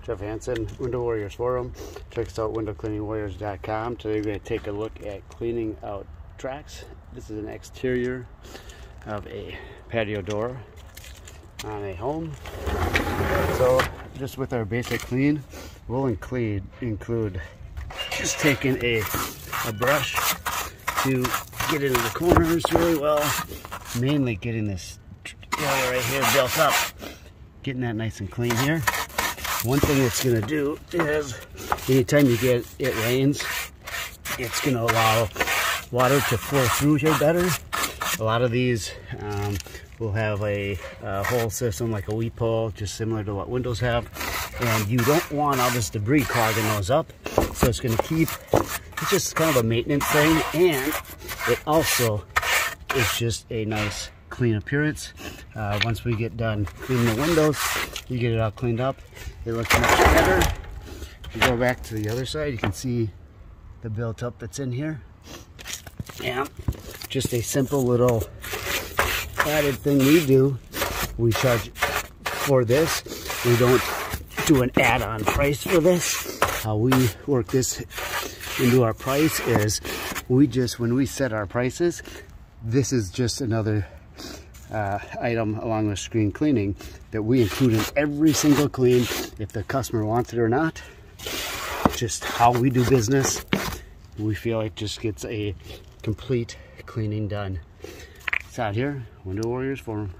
Jeff Hansen, Window Warriors Forum. Check us out, windowcleaningwarriors.com. Today we're going to take a look at cleaning out tracks. This is an exterior of a patio door on a home. So just with our basic clean, we'll include just taking a brush to get into the corners really well, mainly getting this area right here built up, getting that nice and clean here. One thing it's going to do is anytime it rains, it's going to allow water to flow through here better. A lot of these will have a hole system like a weep hole, just similar to what windows have, and you don't want all this debris clogging those up. So it's going to keep, it's just kind of a maintenance thing, and it also is just a nice clean appearance. Once we get done cleaning the windows, you get it all cleaned up, it looks much better. If you go back to the other side, you can see the built up that's in here. And just a simple little added thing we do, we charge for this. We don't do an add-on price for this. How we work this into our price is when we set our prices, this is just another item along with screen cleaning that we include in every single clean, if the customer wants it or not. Just how we do business, we feel like just gets a complete cleaning done. It's out here, Window Warriors Forum.